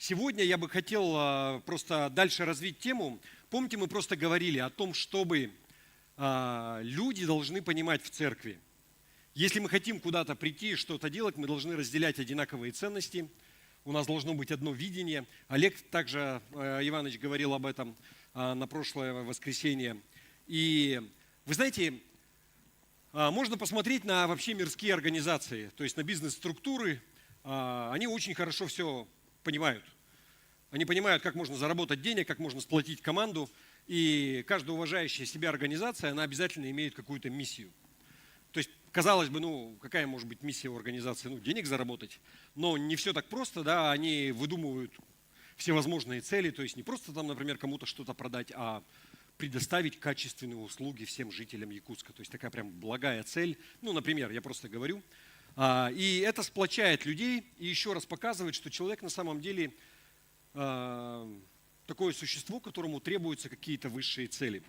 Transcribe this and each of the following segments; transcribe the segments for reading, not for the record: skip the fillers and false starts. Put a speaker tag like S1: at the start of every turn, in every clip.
S1: Сегодня я бы хотел просто дальше развить тему. Помните, мы просто говорили о том, чтобы люди должны понимать в церкви. Если мы хотим куда-то прийти и что-то делать, мы должны разделять одинаковые ценности. У нас должно быть одно видение. Олег также, Иванович, говорил об этом на прошлое воскресенье. И вы знаете, можно посмотреть на вообще мирские организации, то есть на бизнес-структуры. Они очень хорошо все понимают. Они понимают, как можно заработать денег, как можно сплотить команду. И каждая уважающая себя организация, она обязательно имеет какую-то миссию. То есть, казалось бы, какая может быть миссия у организации? Денег заработать. Но не все так просто, да, они выдумывают всевозможные цели. То есть, не просто там, например, кому-то что-то продать, а предоставить качественные услуги всем жителям Якутска. То есть, такая прям благая цель. Например, я просто говорю. И это сплочает людей и еще раз показывает, что человек на самом деле такое существо, которому требуются какие-то высшие цели.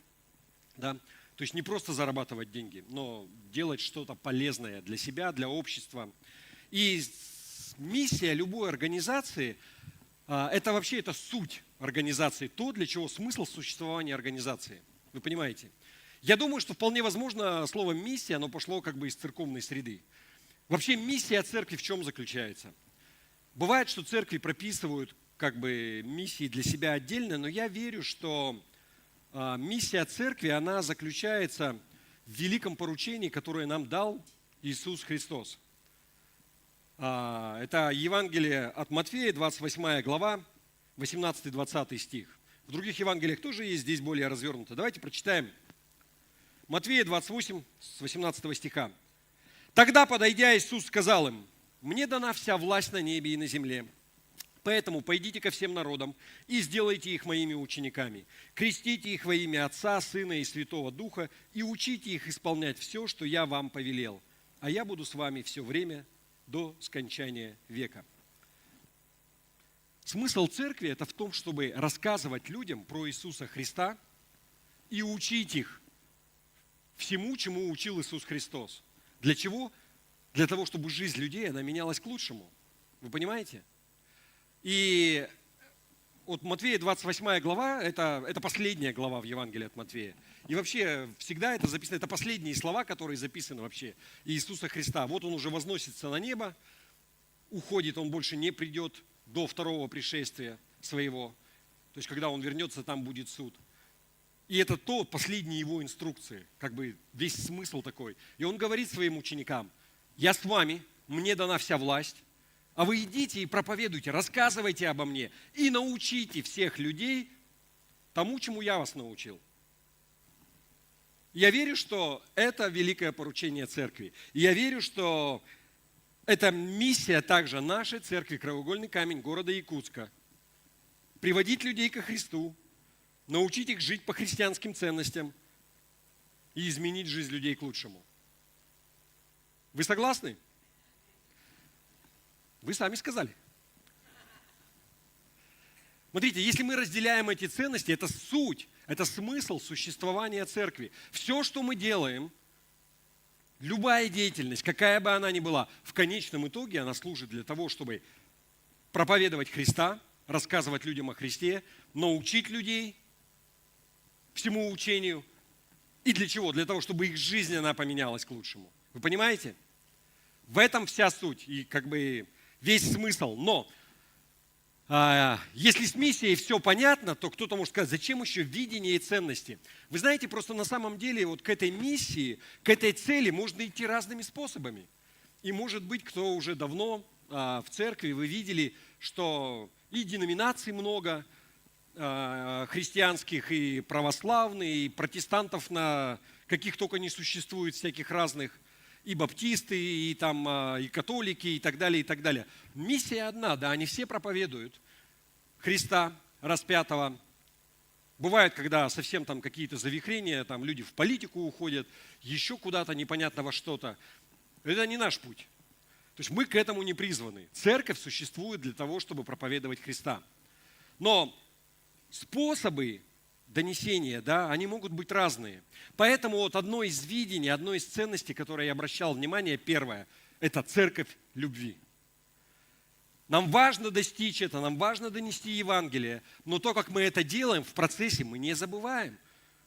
S1: Да? То есть не просто зарабатывать деньги, но делать что-то полезное для себя, для общества. И миссия любой организации, это суть организации, то, для чего смысл существования организации. Вы понимаете? Я думаю, что вполне возможно слово «миссия», оно пошло как бы из церковной среды. Вообще миссия церкви в чем заключается? Бывает, что церкви прописывают как бы миссии для себя отдельно, но я верю, что миссия церкви, она заключается в великом поручении, которое нам дал Иисус Христос. Это Евангелие от Матфея, 28 глава, 18-20 стих. В других Евангелиях тоже есть, здесь более развернуто. Давайте прочитаем. Матфея 28, с 18 стиха. «Тогда, подойдя, Иисус сказал им: „Мне дана вся власть на небе и на земле. Поэтому пойдите ко всем народам и сделайте их моими учениками. Крестите их во имя Отца, Сына и Святого Духа и учите их исполнять все, что я вам повелел. А я буду с вами все время до скончания века». Смысл церкви – это в том, чтобы рассказывать людям про Иисуса Христа и учить их всему, чему учил Иисус Христос. Для чего? Для того, чтобы жизнь людей, она менялась к лучшему. Вы понимаете? И вот Матфея 28 глава, это последняя глава в Евангелии от Матфея. И вообще всегда это записано, это последние слова, которые записаны вообще Иисуса Христа. Вот он уже возносится на небо, уходит, он больше не придет до второго пришествия своего. То есть, когда он вернется, там будет суд. И это последние его инструкции, как бы весь смысл такой. И он говорит своим ученикам: «Я с вами, мне дана вся власть, а вы идите и проповедуйте, рассказывайте обо мне и научите всех людей тому, чему я вас научил». Я верю, что это великое поручение церкви. И я верю, что это миссия также нашей церкви «Краеугольный камень» города Якутска. Приводить людей ко Христу, научить их жить по христианским ценностям и изменить жизнь людей к лучшему. Вы согласны? Вы сами сказали. Смотрите, если мы разделяем эти ценности, это суть, это смысл существования церкви. Все, что мы делаем, любая деятельность, какая бы она ни была, в конечном итоге она служит для того, чтобы проповедовать Христа, рассказывать людям о Христе, научить людей всему учению. И для чего? Для того, чтобы их жизнь, она поменялась к лучшему. Вы понимаете? В этом вся суть и как бы весь смысл. Но если с миссией все понятно, то кто-то может сказать: зачем еще видение и ценности? Вы знаете, просто на самом деле вот к этой миссии, к этой цели можно идти разными способами. И может быть, кто уже давно в церкви, вы видели, что и деноминаций много, христианских, и православных, и протестантов на каких только не существует, всяких разных, и баптисты, и католики, и так далее, и так далее. Миссия одна, да, они все проповедуют Христа распятого. Бывает, когда совсем там какие-то завихрения, там люди в политику уходят, еще куда-то непонятно во что-то. Это не наш путь. То есть мы к этому не призваны. Церковь существует для того, чтобы проповедовать Христа. Но способы донесения, да, они могут быть разные. Поэтому вот одно из видений, одно из ценностей, которое я обращал внимание, первое, это церковь любви. Нам важно достичь это, нам важно донести Евангелие, но то, как мы это делаем в процессе, мы не забываем.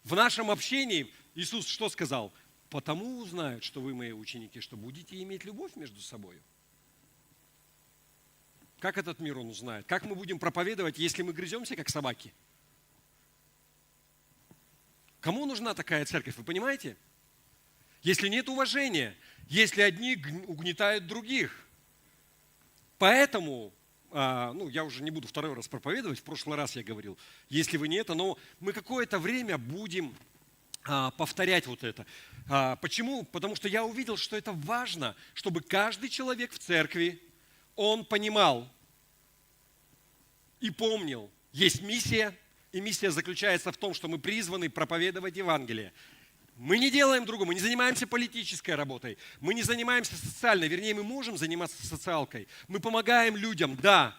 S1: В нашем общении Иисус что сказал? Потому узнают, что вы мои ученики, что будете иметь любовь между собой. Как этот мир он узнает? Как мы будем проповедовать, если мы грыземся, как собаки? Кому нужна такая церковь, вы понимаете? Если нет уважения, если одни угнетают других. Поэтому, я уже не буду второй раз проповедовать, в прошлый раз я говорил, если вы не это, но мы какое-то время будем повторять вот это. Почему? Потому что я увидел, что это важно, чтобы каждый человек в церкви, он понимал и помнил, есть миссия, и миссия заключается в том, что мы призваны проповедовать Евангелие. Мы не делаем другого, мы не занимаемся политической работой, мы не занимаемся социальной, вернее, мы можем заниматься социалкой. Мы помогаем людям, да,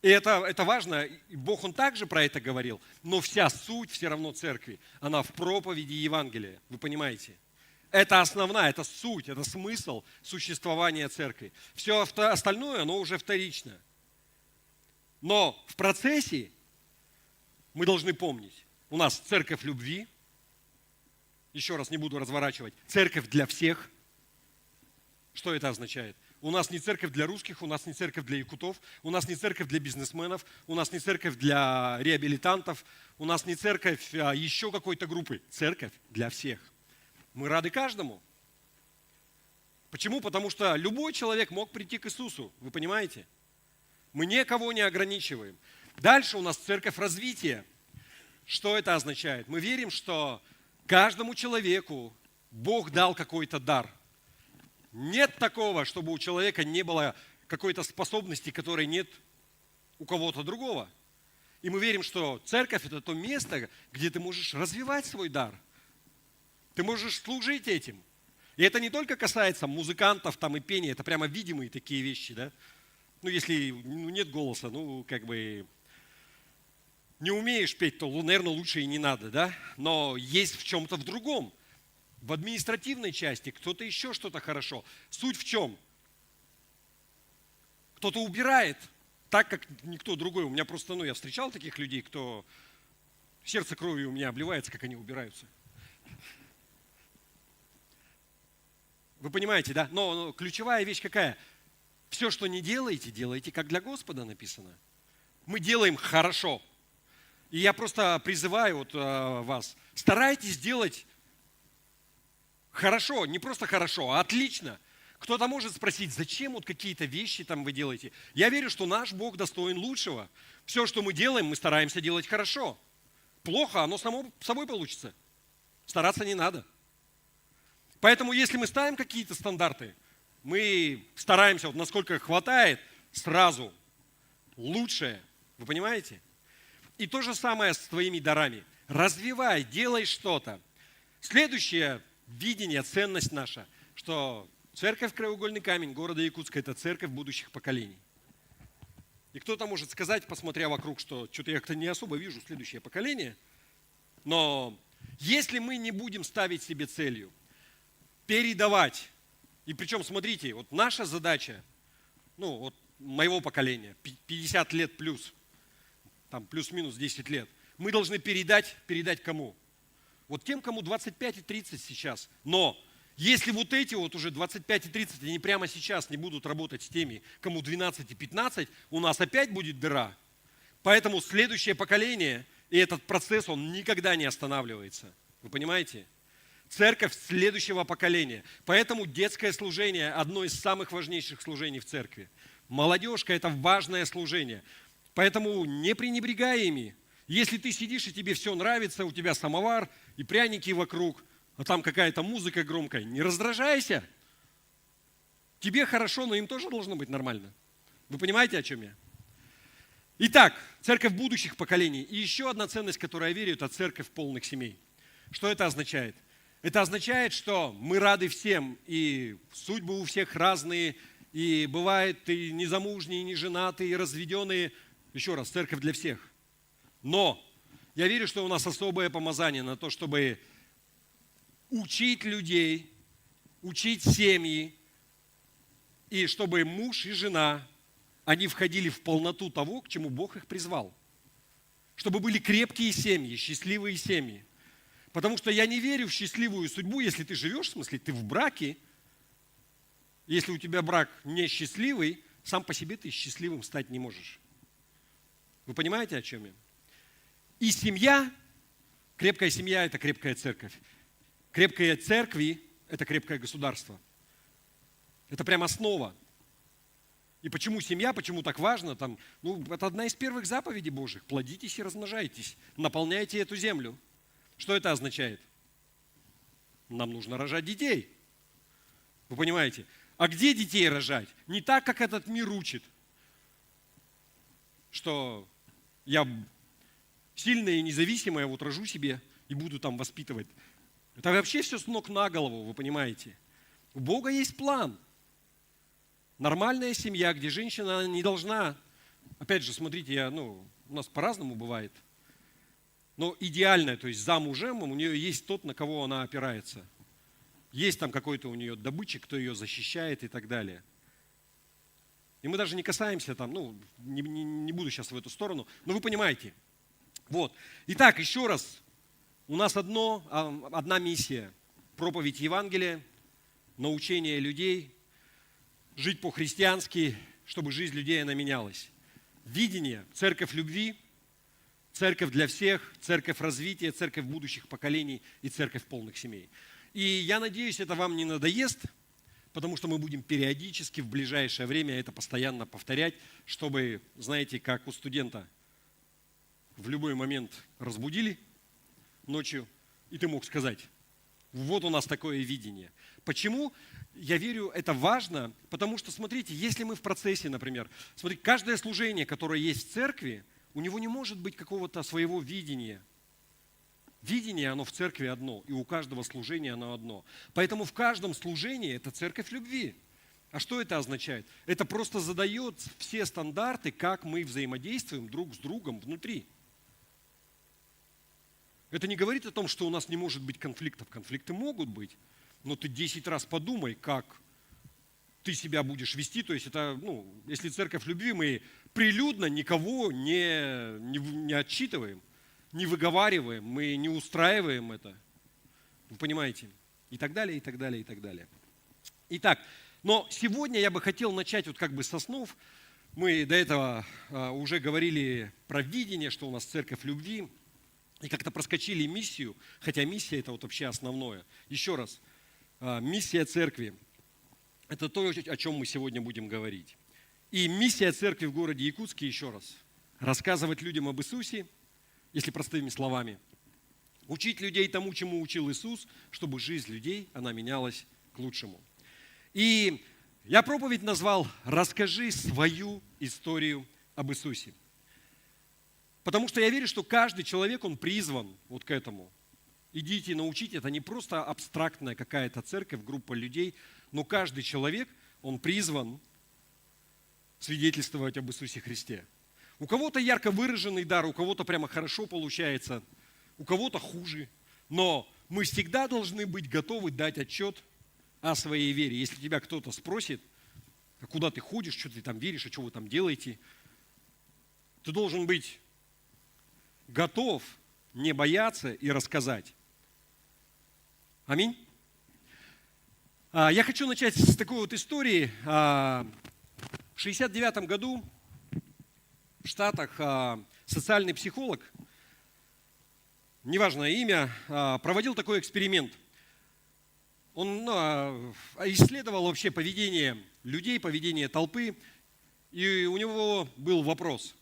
S1: и это важно, и Бог, Он также про это говорил, но вся суть все равно церкви, она в проповеди Евангелия, вы понимаете? Это основная, это суть, это смысл существования церкви. Все остальное, оно уже вторично. Но в процессе мы должны помнить, у нас церковь любви, еще раз не буду разворачивать, церковь для всех. Что это означает? У нас не церковь для русских, у нас не церковь для якутов, у нас не церковь для бизнесменов, у нас не церковь для реабилитантов, у нас не церковь еще какой-то группы. Церковь для всех. Мы рады каждому. Почему? Потому что любой человек мог прийти к Иисусу, вы понимаете? Мы никого не ограничиваем. Дальше у нас церковь развития. Что это означает? Мы верим, что каждому человеку Бог дал какой-то дар. Нет такого, чтобы у человека не было какой-то способности, которой нет у кого-то другого. И мы верим, что церковь – это то место, где ты можешь развивать свой дар. Ты можешь служить этим. И это не только касается музыкантов там, и пения, это прямо видимые такие вещи. Да? Если нет голоса, не умеешь петь, то, наверное, лучше и не надо. Да? Но есть в чем-то в другом. В административной части кто-то еще что-то хорошо. Суть в чем? Кто-то убирает так, как никто другой. У меня просто, я встречал таких людей, кто сердце кровью у меня обливается, как они убираются. Вы понимаете, да? Но ключевая вещь какая? Все, что не делаете, делайте, как для Господа написано. Мы делаем хорошо. И я просто призываю вас, старайтесь делать хорошо, не просто хорошо, а отлично. Кто-то может спросить, зачем какие-то вещи там вы делаете? Я верю, что наш Бог достоин лучшего. Все, что мы делаем, мы стараемся делать хорошо. Плохо, оно само собой получится. Стараться не надо. Поэтому, если мы ставим какие-то стандарты, мы стараемся, насколько хватает, сразу лучшее. Вы понимаете? И то же самое с твоими дарами. Развивай, делай что-то. Следующее видение, ценность наша, что церковь «Краеугольный камень» города Якутска – это церковь будущих поколений. И кто-то может сказать, посмотря вокруг, что что-то я как-то не особо вижу следующее поколение. Но если мы не будем ставить себе целью передавать, и причем, смотрите, наша задача, моего поколения, 50 лет плюс, там плюс-минус 10 лет, мы должны передать кому? Тем, кому 25 и 30 сейчас. Но если эти уже 25 и 30, они прямо сейчас не будут работать с теми, кому 12 и 15, у нас опять будет дыра. Поэтому следующее поколение и этот процесс, он никогда не останавливается. Вы понимаете? Церковь следующего поколения. Поэтому детское служение – одно из самых важнейших служений в церкви. Молодежка – это важное служение. Поэтому не пренебрегай ими. Если ты сидишь и тебе все нравится, у тебя самовар и пряники вокруг, а там какая-то музыка громкая, не раздражайся. Тебе хорошо, но им тоже должно быть нормально. Вы понимаете, о чем я? Итак, церковь будущих поколений. И еще одна ценность, которую я верю, это церковь полных семей. Что это означает? Это означает, что мы рады всем, и судьбы у всех разные, и бывает и незамужние, и неженатые, и разведенные. Еще раз, церковь для всех. Но я верю, что у нас особое помазание на то, чтобы учить людей, учить семьи, и чтобы муж и жена, они входили в полноту того, к чему Бог их призвал. Чтобы были крепкие семьи, счастливые семьи. Потому что я не верю в счастливую судьбу, если ты живешь, в смысле, ты в браке. Если у тебя брак несчастливый, сам по себе ты счастливым стать не можешь. Вы понимаете, о чем я? И семья, крепкая семья – это крепкая церковь. Крепкие церкви – это крепкое государство. Это прям основа. И почему семья, почему так важно? Это одна из первых заповедей Божьих. Плодитесь и размножайтесь, наполняйте эту землю. Что это означает? Нам нужно рожать детей. Вы понимаете? А где детей рожать? Не так, как этот мир учит. Что я сильная и независимая, вот рожу себе и буду там воспитывать. Это вообще все с ног на голову, вы понимаете? У Бога есть план. Нормальная семья, где женщина не должна, опять же, смотрите, у нас по-разному бывает, но идеальная, то есть за мужем, у нее есть тот, на кого она опирается. Есть там какой-то у нее добытчик, кто ее защищает и так далее. И мы даже не касаемся не буду сейчас в эту сторону, но вы понимаете. Вот. Итак, еще раз, у нас одна миссия – проповедь Евангелия, научение людей, жить по-христиански, чтобы жизнь людей она менялась. Видение, церковь любви, церковь для всех, церковь развития, церковь будущих поколений и церковь полных семей. И я надеюсь, это вам не надоест, потому что мы будем периодически в ближайшее время это постоянно повторять, чтобы, знаете, как у студента в любой момент разбудили ночью, и ты мог сказать, вот у нас такое видение. Почему? Я верю, это важно, потому что, смотрите, если мы в процессе, например, смотрите, каждое служение, которое есть в церкви, у него не может быть какого-то своего видения. Видение, оно в церкви одно, и у каждого служения оно одно. Поэтому в каждом служении это церковь любви. А что это означает? Это просто задает все стандарты, как мы взаимодействуем друг с другом внутри. Это не говорит о том, что у нас не может быть конфликтов. Конфликты могут быть. Но ты 10 раз подумай, как ты себя будешь вести. То есть это, если церковь любви, мы прилюдно никого не отчитываем, не выговариваем, мы не устраиваем это. Вы понимаете? И так далее, и так далее, и так далее. Итак, но сегодня я бы хотел начать с основ. Мы до этого уже говорили про видение, что у нас церковь любви. И как-то проскочили миссию, хотя миссия это вообще основное. Еще раз. Миссия церкви – это то, о чем мы сегодня будем говорить. И миссия церкви в городе Якутске, еще раз, рассказывать людям об Иисусе, если простыми словами, учить людей тому, чему учил Иисус, чтобы жизнь людей, она менялась к лучшему. И я проповедь назвал «Расскажи свою историю об Иисусе». Потому что я верю, что каждый человек, он призван вот к этому. Идите научите, это не просто абстрактная какая-то церковь, группа людей, но каждый человек, он призван свидетельствовать об Иисусе Христе. У кого-то ярко выраженный дар, у кого-то прямо хорошо получается, у кого-то хуже. Но мы всегда должны быть готовы дать отчет о своей вере. Если тебя кто-то спросит, а куда ты ходишь, что ты там веришь, а что вы там делаете, ты должен быть готов не бояться и рассказать. Аминь. Я хочу начать с такой вот истории. В 1969 году в Штатах социальный психолог, неважное имя, проводил такой эксперимент. Он исследовал вообще поведение людей, поведение толпы, и у него был вопрос: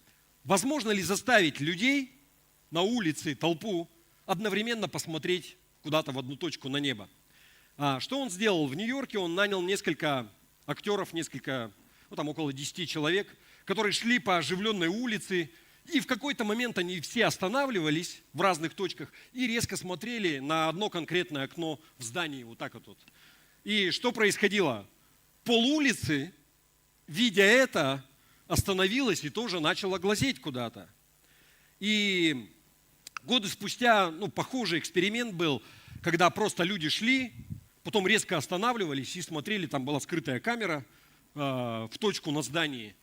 S1: возможно ли заставить людей на улице, толпу, одновременно посмотреть куда-то в одну точку на небо? Что он сделал? В Нью-Йорке он нанял несколько актеров, около 10 человек, которые шли по оживленной улице, и в какой-то момент они все останавливались в разных точках и резко смотрели на одно конкретное окно в здании, вот так вот. И что происходило? Полулицы, видя это, остановилась и тоже начала глазеть куда-то. И годы спустя, похожий эксперимент был, когда просто люди шли, потом резко останавливались и смотрели, там была скрытая камера в точку на здании.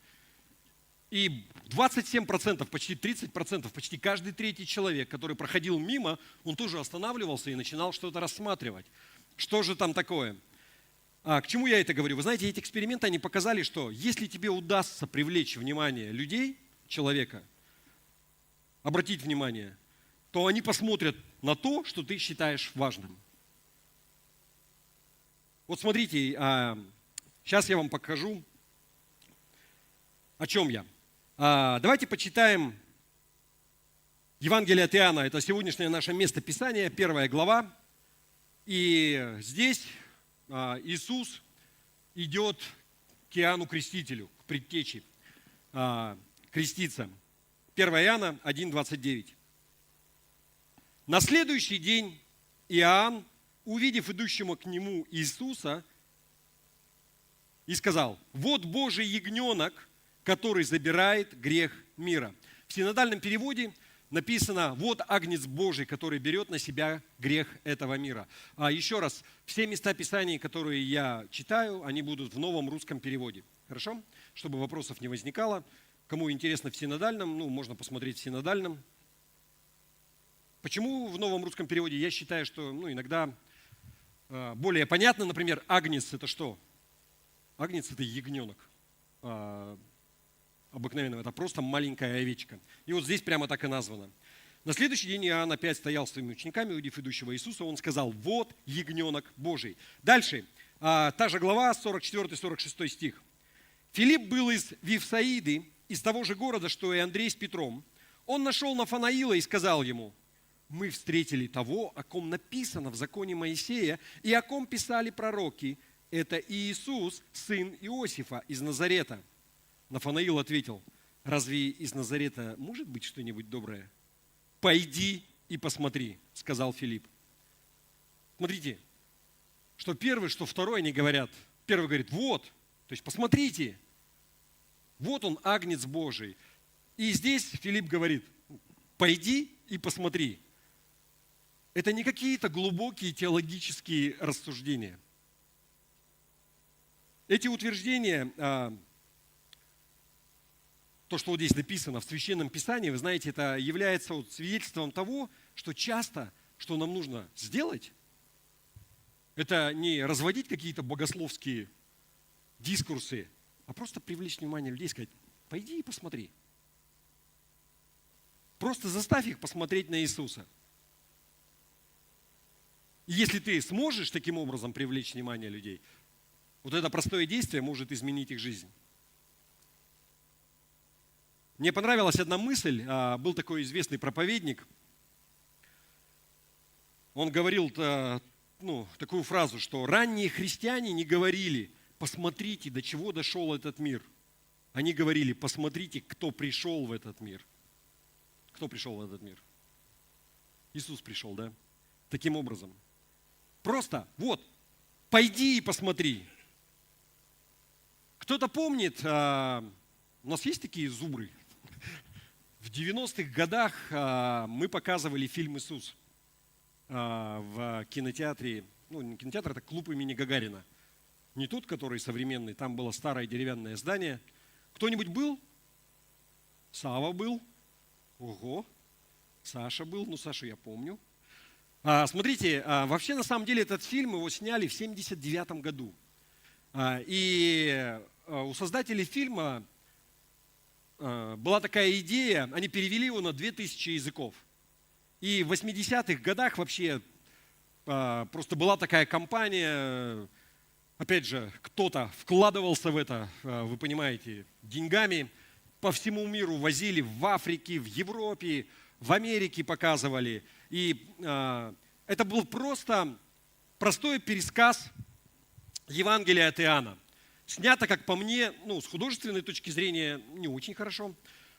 S1: И 27%, почти 30%, почти каждый третий человек, который проходил мимо, он тоже останавливался и начинал что-то рассматривать. Что же там такое? К чему я это говорю? Вы знаете, эти эксперименты, они показали, что если тебе удастся привлечь внимание людей, человека, обратить внимание, то они посмотрят на то, что ты считаешь важным. Вот смотрите, сейчас я вам покажу, о чем я. Давайте почитаем Евангелие от Иоанна. Это сегодняшнее наше место Писания, 1 глава. И здесь Иисус идет к Иоанну Крестителю, к предтече, креститься. 1 Иоанна 1:29. На следующий день Иоанн, увидев идущего к нему Иисуса, и сказал: «Вот Божий ягненок, который забирает грех мира». В синодальном переводе написано: «Вот Агнец Божий, который берет на себя грех этого мира». Еще раз, все места Писания, которые я читаю, они будут в новом русском переводе. Хорошо? Чтобы вопросов не возникало. Кому интересно в синодальном, можно посмотреть в синодальном. Почему в новом русском переводе? Я считаю, что иногда более понятно. Например, агнец – это что? Агнец – это ягненок. Обыкновенного. Это просто маленькая овечка. И вот здесь прямо так и названо. На следующий день Иоанн опять стоял с своими учениками, увидев идущего Иисуса, он сказал: «Вот ягненок Божий». Дальше, та же глава, 44-46 стих. «Филипп был из Вифсаиды, из того же города, что и Андрей с Петром. Он нашел Нафанаила и сказал ему: мы встретили того, о ком написано в законе Моисея и о ком писали пророки. Это Иисус, сын Иосифа из Назарета». Нафанаил ответил: «Разве из Назарета может быть что-нибудь доброе? Пойди и посмотри», сказал Филипп. Смотрите, что первый, что второй они говорят. Первый говорит: вот, то есть посмотрите, вот он, Агнец Божий. И здесь Филипп говорит: пойди и посмотри. Это не какие-то глубокие теологические рассуждения. Эти утверждения, то, что вот здесь написано в Священном Писании, вы знаете, это является свидетельством того, что часто, что нам нужно сделать, это не разводить какие-то богословские дискурсы, а просто привлечь внимание людей и сказать: пойди и посмотри. Просто заставь их посмотреть на Иисуса. И если ты сможешь таким образом привлечь внимание людей, вот это простое действие может изменить их жизнь. Мне понравилась одна мысль. Был такой известный проповедник. Он говорил такую фразу, что ранние христиане не говорили: посмотрите, до чего дошел этот мир. Они говорили: посмотрите, кто пришел в этот мир. Кто пришел в этот мир? Иисус пришел, да? Таким образом. Просто вот, пойди и посмотри. Кто-то помнит, у нас есть такие зубры. В 90-х годах мы показывали фильм «Иисус» в кинотеатре. Не кинотеатр, это клуб имени Гагарина. Не тот, который современный, там было старое деревянное здание. Кто-нибудь был? Сава был. Ого. Саша был. Сашу я помню. Смотрите, вообще на самом деле этот фильм его сняли в 1979 году. И у создателей фильма была такая идея, они перевели его на 2000 языков. И в 80-х годах вообще просто была такая кампания, опять же, кто-то вкладывался в это, вы понимаете, деньгами, по всему миру возили, в Африке, в Европе, в Америке показывали. И это был просто простой пересказ Евангелия от Иоанна. Снято, как по мне, с художественной точки зрения не очень хорошо.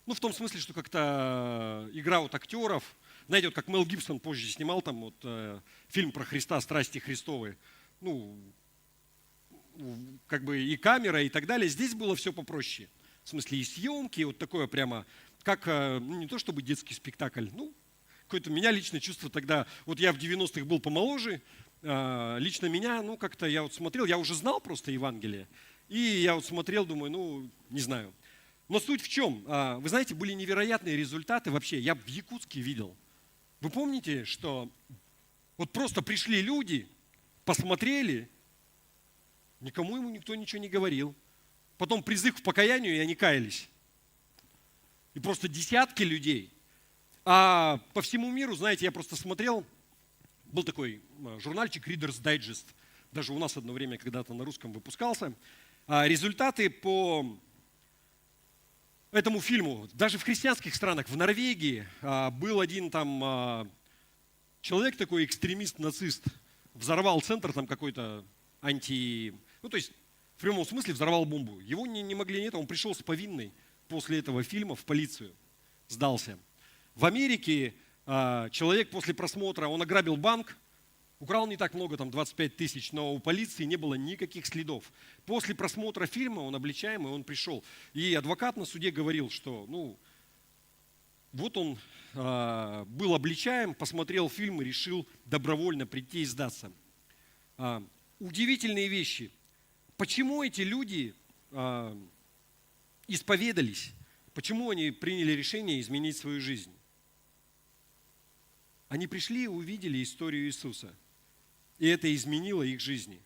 S1: В том смысле, что как-то игра вот актеров. Знаете, вот как Мел Гибсон позже снимал там фильм про Христа «Страсти Христовы». Как бы и камера, и так далее. Здесь было все попроще. В смысле и съемки, и вот такое прямо, как не то чтобы детский спектакль, какое-то меня лично чувство тогда, вот я в 90-х был помоложе, лично меня, как-то я вот смотрел, я уже знал просто Евангелие, и я вот смотрел, думаю, не знаю. Но суть в чем? Вы знаете, были невероятные результаты вообще. Я в Якутске видел. Вы помните, что вот просто пришли люди, посмотрели, никому ему никто ничего не говорил. Потом призыв к покаянию, и они каялись. И просто десятки людей. А по всему миру, знаете, я просто смотрел, был такой журнальчик Reader's Digest, даже у нас одно время когда-то на русском выпускался. Результаты по этому фильму, даже в христианских странах, в Норвегии был один там человек такой, экстремист-нацист, взорвал центр там какой-то ну то есть в прямом смысле взорвал бомбу. Его не могли нет, он пришел с повинной после этого фильма в полицию, сдался. В Америке человек после просмотра, он ограбил банк, украл не так много, там 25 тысяч, но у полиции не было никаких следов. После просмотра фильма он обличаемый, он пришел. И адвокат на суде говорил, что вот он был обличаем, посмотрел фильм и решил добровольно прийти и сдаться. Удивительные вещи. Почему эти люди исповедались? Почему они приняли решение изменить свою жизнь? Они пришли и увидели историю Иисуса. И это изменило их жизни.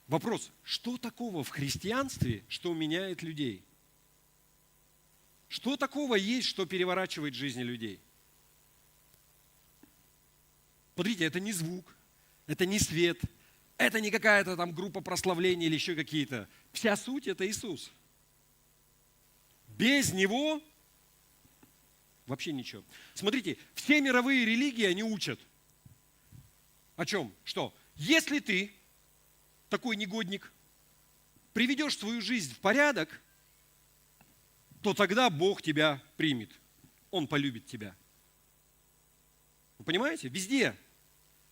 S1: Вопрос, что такого в христианстве, что меняет людей? Что такого есть, что переворачивает жизни людей? Смотрите, это не звук, это не свет, это не какая-то там группа прославления или еще какие-то. Вся суть – это Иисус. Без Него вообще ничего. Смотрите, все мировые религии, они учат. О чем? Что? Если ты, такой негодник, приведешь свою жизнь в порядок, то тогда Бог тебя примет. Он полюбит тебя. Вы понимаете? Везде.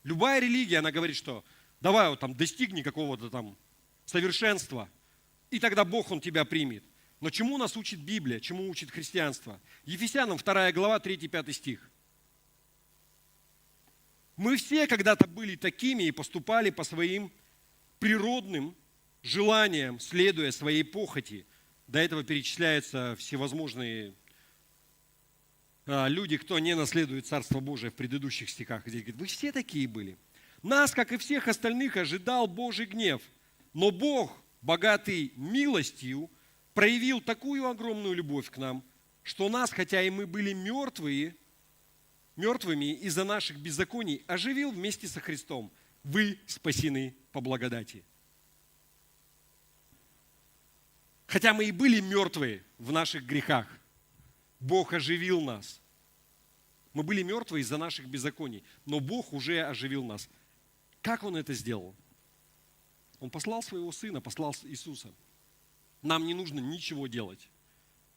S1: Любая религия, она говорит, что давай вот там достигни какого-то там совершенства, и тогда Бог, Он тебя примет. Но чему нас учит Библия, чему учит христианство? Ефесянам 2 глава, 3-5 стих. Мы все когда-то были такими и поступали по своим природным желаниям, следуя своей похоти. До этого перечисляются всевозможные люди, кто не наследует Царство Божие в предыдущих стихах. Здесь говорит, вы все такие были. Нас, как и всех остальных, ожидал Божий гнев. Но Бог, богатый милостью, проявил такую огромную любовь к нам, что нас, хотя и мы были мертвыми из-за наших беззаконий, оживил вместе со Христом. Вы спасены по благодати. Хотя мы и были мертвые в наших грехах, Бог оживил нас. Мы были мертвы из-за наших беззаконий, но Бог уже оживил нас. Как Он это сделал? Он послал Своего Сына, послал Иисуса. Нам не нужно ничего делать.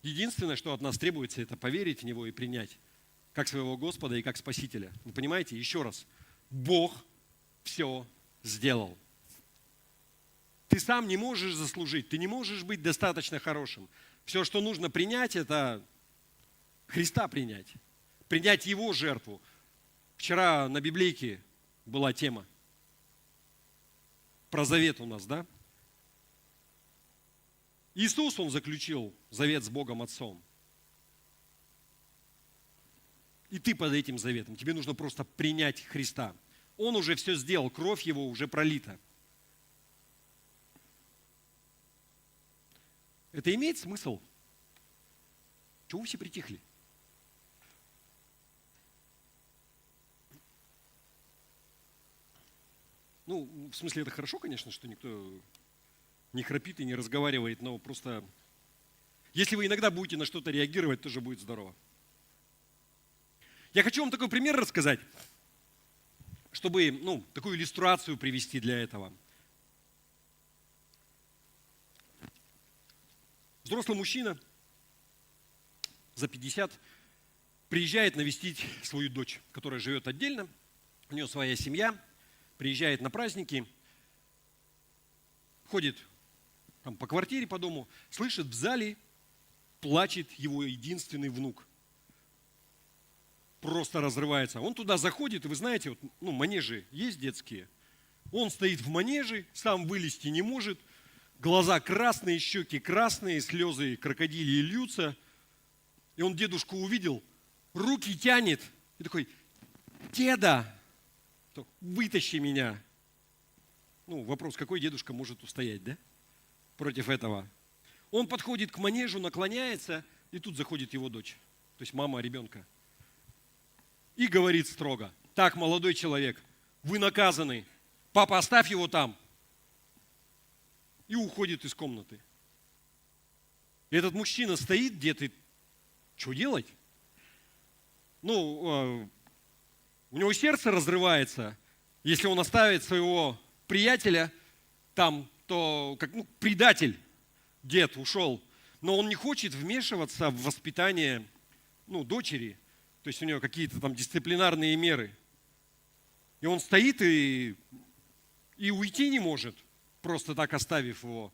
S1: Единственное, что от нас требуется, это поверить в Него и принять как своего Господа и как Спасителя. Вы понимаете? Еще раз. Бог все сделал. Ты сам не можешь заслужить, ты не можешь быть достаточно хорошим. Все, что нужно принять, это Христа принять. Принять Его жертву. Вчера на библейке была тема про завет у нас, да? Иисус, Он заключил завет с Богом Отцом. И ты под этим заветом. Тебе нужно просто принять Христа. Он уже все сделал, кровь Его уже пролита. Это имеет смысл? Чего вы все притихли? В смысле, это хорошо, конечно, что никто не храпит и не разговаривает, но просто, если вы иногда будете на что-то реагировать, тоже будет здорово. Я хочу вам такой пример рассказать, чтобы, такую иллюстрацию привести для этого. Взрослый мужчина за 50 приезжает навестить свою дочь, которая живет отдельно, у нее своя семья, приезжает на праздники, ходит там по квартире, по дому, слышит, в зале плачет его единственный внук. Просто разрывается. Он туда заходит, и вы знаете, манежи есть детские. Он стоит в манеже, сам вылезти не может, глаза красные, щеки красные, слезы крокодилии льются. И он дедушку увидел, руки тянет и такой: деда, вытащи меня. Вопрос, какой дедушка может устоять, да? Против этого. Он подходит к манежу, наклоняется, и тут заходит его дочь, то есть мама ребенка. И говорит строго: так, молодой человек, вы наказаны. Папа, оставь его там. И уходит из комнаты. И этот мужчина стоит где-то, что делать? У него сердце разрывается. Если он оставит своего приятеля там, то как предатель, дед ушел. Но он не хочет вмешиваться в воспитание дочери. То есть у него какие-то там дисциплинарные меры. И он стоит и уйти не может, просто так оставив его.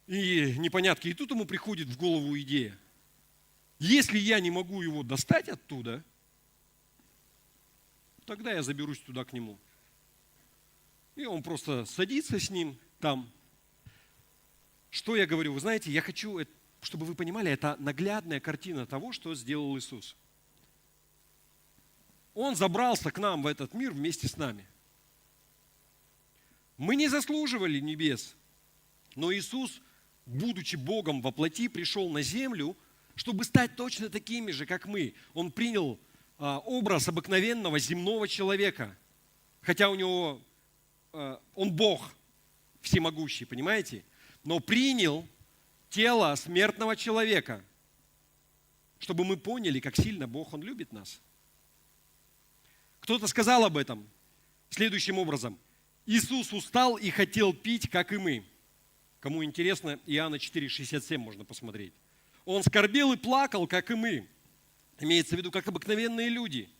S1: И непонятки. И тут ему приходит в голову идея: если я не могу его достать оттуда, тогда я заберусь туда к нему. И он просто садится с ним там. Что я говорю? Вы знаете, я хочу, чтобы вы понимали, это наглядная картина того, что сделал Иисус. Он забрался к нам в этот мир вместе с нами. Мы не заслуживали небес, но Иисус, будучи Богом во плоти, пришел на землю, чтобы стать точно такими же, как мы. Он принял образ обыкновенного земного человека, хотя у него он Бог всемогущий, понимаете? Но принял тело смертного человека, чтобы мы поняли, как сильно Бог, Он любит нас. Кто-то сказал об этом следующим образом: Иисус устал и хотел пить, как и мы. Кому интересно, Иоанна 4,67 можно посмотреть. Он скорбел и плакал, как и мы. Имеется в виду, как обыкновенные люди.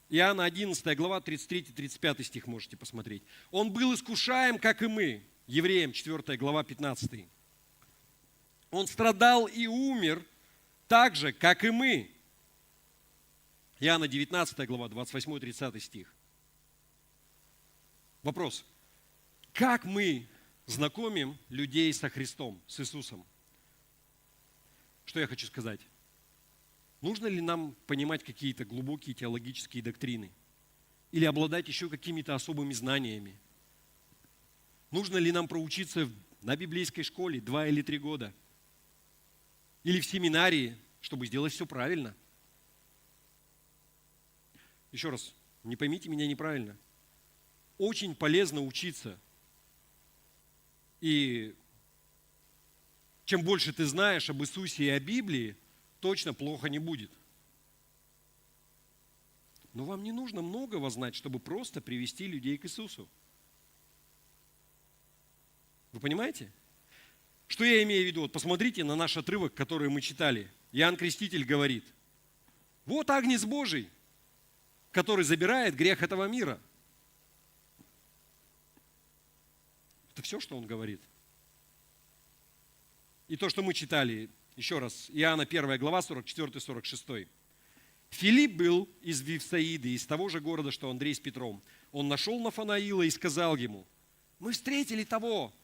S1: Иоанна 11 глава, 33-35 стих можете посмотреть. Он был искушаем, как и мы. Евреям 4 глава, 15. Он страдал и умер так же, как и мы. Иоанна 19 глава, 28-30 стих. Вопрос. Как мы знакомим людей со Христом, с Иисусом? Что я хочу сказать? Нужно ли нам понимать какие-то глубокие теологические доктрины? Или обладать еще какими-то особыми знаниями? Нужно ли нам проучиться на библейской школе 2 или 3 года? Или в семинарии, чтобы сделать все правильно? Еще раз, не поймите меня неправильно. Очень полезно учиться. И чем больше ты знаешь об Иисусе и о Библии, точно плохо не будет. Но вам не нужно многого знать, чтобы просто привести людей к Иисусу. Вы понимаете? Что я имею в виду? Вот посмотрите на наш отрывок, который мы читали. Иоанн Креститель говорит: вот Агнец Божий, который забирает грех этого мира. Это все, что он говорит. И то, что мы читали, еще раз, Иоанна 1 глава, 44-46. Филипп был из Вифсаиды, из того же города, что Андрей с Петром. Он нашел Нафанаила и сказал ему: мы встретили того,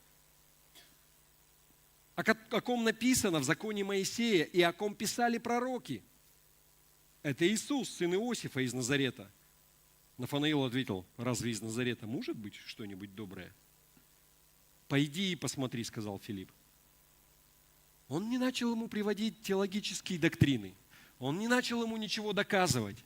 S1: о ком написано в законе Моисея и о ком писали пророки. Это Иисус, сын Иосифа из Назарета. Нафанаил ответил: разве из Назарета может быть что-нибудь доброе? Пойди и посмотри, сказал Филипп. Он не начал ему приводить теологические доктрины. Он не начал ему ничего доказывать.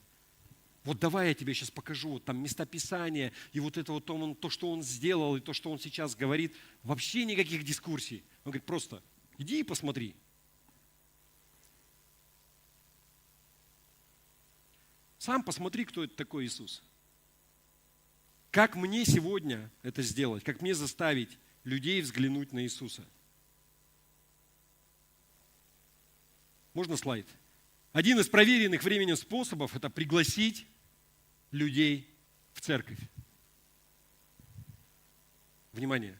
S1: Вот давай я тебе сейчас покажу, вот там места Писания, и вот это вот то, что он сделал, и то, что он сейчас говорит. Вообще никаких дискуссий. Он говорит: просто иди и посмотри. Сам посмотри, кто это такой Иисус. Как мне сегодня это сделать? Как мне заставить людей взглянуть на Иисуса? Можно слайд? Один из проверенных временем способов – это пригласить людей в церковь. Внимание!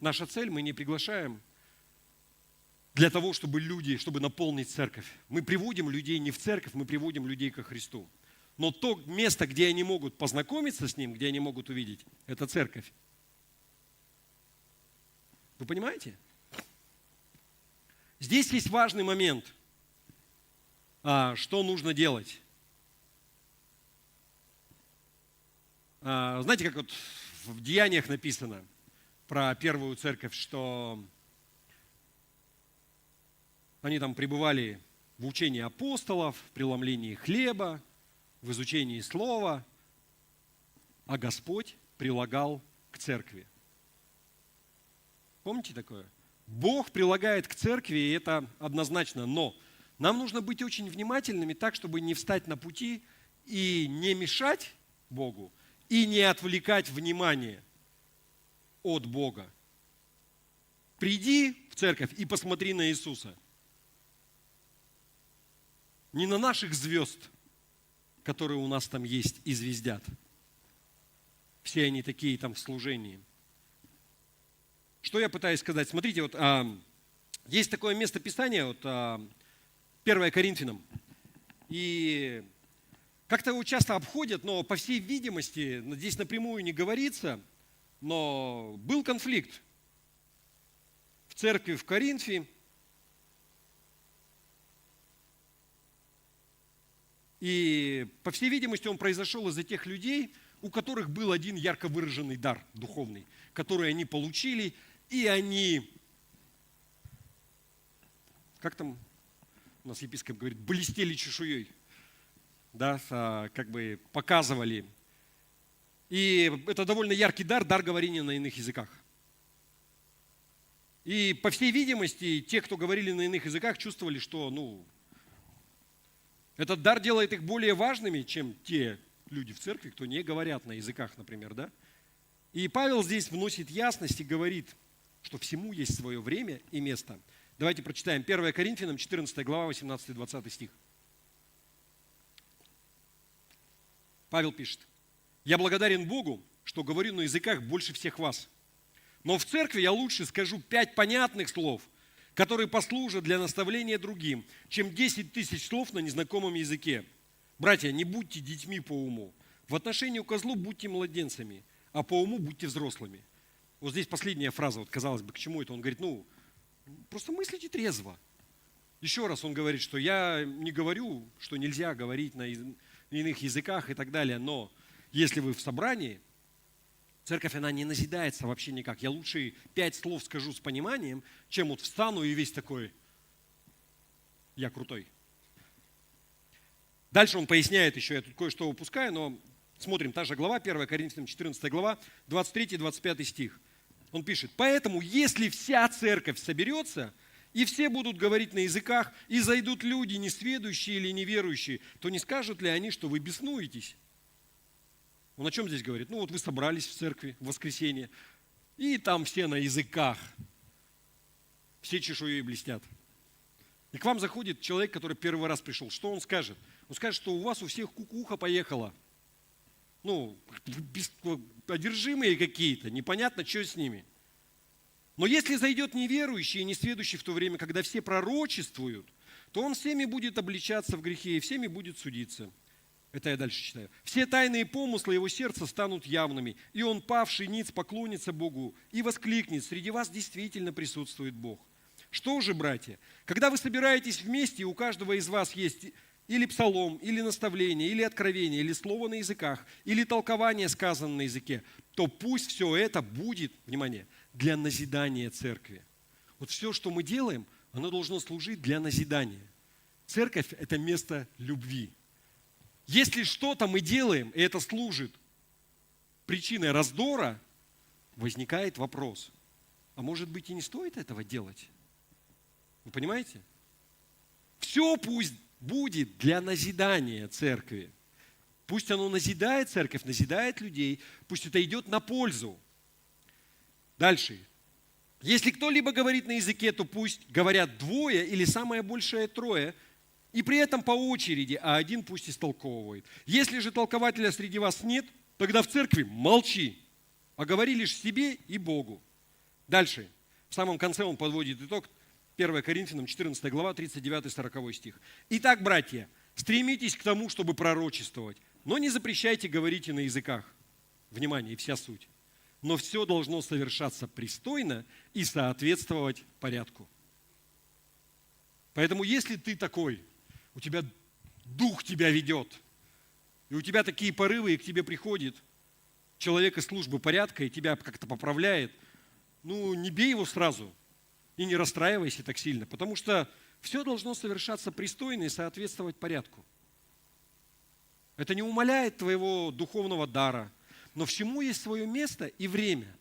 S1: Наша цель, мы не приглашаем для того, чтобы наполнить церковь. Мы приводим людей не в церковь, мы приводим людей ко Христу. Но то место, где они могут познакомиться с Ним, где они могут увидеть, это церковь. Вы понимаете? Здесь есть важный момент, что нужно делать. Знаете, как вот в Деяниях написано про первую церковь, что они там пребывали в учении апостолов, в преломлении хлеба, в изучении слова, а Господь прилагал к церкви. Помните такое? Бог прилагает к церкви, и это однозначно, но нам нужно быть очень внимательными так, чтобы не встать на пути и не мешать Богу, и не отвлекать внимание от Бога. Приди в церковь и посмотри на Иисуса. Не на наших звезд, которые у нас там есть и звездят. Все они такие там в служении. Что я пытаюсь сказать? Смотрите, вот есть такое место Писания, вот 1 Коринфянам. И как-то его часто обходят, но по всей видимости, здесь напрямую не говорится, но был конфликт в церкви в Коринфе. И, по всей видимости, он произошел из-за тех людей, у которых был один ярко выраженный дар духовный, который они получили, и они, как там у нас епископ говорит, блестели чешуей, да, как бы показывали. И это довольно яркий дар, дар говорения на иных языках. И, по всей видимости, те, кто говорили на иных языках, чувствовали, что, этот дар делает их более важными, чем те люди в церкви, кто не говорят на языках, например, да? И Павел здесь вносит ясность и говорит, что всему есть свое время и место. Давайте прочитаем 1 Коринфянам, 14 глава, 18-20 стих. Павел пишет: «Я благодарен Богу, что говорю на языках больше всех вас. Но в церкви я лучше скажу 5 понятных слов, которые послужат для наставления другим, чем 10 тысяч слов на незнакомом языке. Братья, не будьте детьми по уму. В отношении к козлу будьте младенцами, а по уму будьте взрослыми». Вот здесь последняя фраза, вот казалось бы, к чему это? Он говорит, просто мыслите трезво. Еще раз он говорит, что я не говорю, что нельзя говорить на иных языках и так далее, но если вы в собрании, церковь, она не назидается вообще никак. Я лучше 5 слов скажу с пониманием, чем вот встану и весь такой, я крутой. Дальше он поясняет еще, я тут кое-что упускаю, но смотрим, та же глава, 1 Коринфянам, 14 глава, 23-25 стих. Он пишет: «Поэтому, если вся церковь соберется, и все будут говорить на языках, и зайдут люди, несведущие или неверующие, то не скажут ли они, что вы беснуетесь?» Он о чем здесь говорит? Вот вы собрались в церкви в воскресенье, и там все на языках, все чешуей блестят. И к вам заходит человек, который первый раз пришел. Что он скажет? Он скажет, что у вас у всех кукуха поехала. Одержимые какие-то, непонятно, что с ними. Но если зайдет неверующий и несведущий в то время, когда все пророчествуют, то он всеми будет обличаться в грехе и всеми будет судиться. Это я дальше читаю. «Все тайные помыслы его сердца станут явными, и он, павший ниц, поклонится Богу и воскликнет: среди вас действительно присутствует Бог. Что же, братья, когда вы собираетесь вместе, и у каждого из вас есть или псалом, или наставление, или откровение, или слово на языках, или толкование сказано на языке, то пусть все это будет, внимание, для назидания церкви». Вот все, что мы делаем, оно должно служить для назидания. Церковь – это место любви. Если что-то мы делаем, и это служит причиной раздора, возникает вопрос: а может быть и не стоит этого делать? Вы понимаете? Все пусть будет для назидания церкви. Пусть оно назидает церковь, назидает людей, пусть это идет на пользу. Дальше. Если кто-либо говорит на языке, то пусть говорят 2 или самое большее 3, и при этом по очереди, а один пусть истолковывает. Если же толкователя среди вас нет, тогда в церкви молчи, а говори лишь себе и Богу. Дальше. В самом конце он подводит итог. 1 Коринфянам, 14 глава, 39-40 стих. «Итак, братья, стремитесь к тому, чтобы пророчествовать. Но не запрещайте говорить и на языках. Внимание, и вся суть. Но все должно совершаться пристойно и соответствовать порядку. Поэтому если ты такой, у тебя дух тебя ведет, и у тебя такие порывы, и к тебе приходит человек из службы порядка и тебя как-то поправляет, не бей его сразу и не расстраивайся так сильно, потому что все должно совершаться пристойно и соответствовать порядку. Это не умаляет твоего духовного дара, но всему есть свое место и время.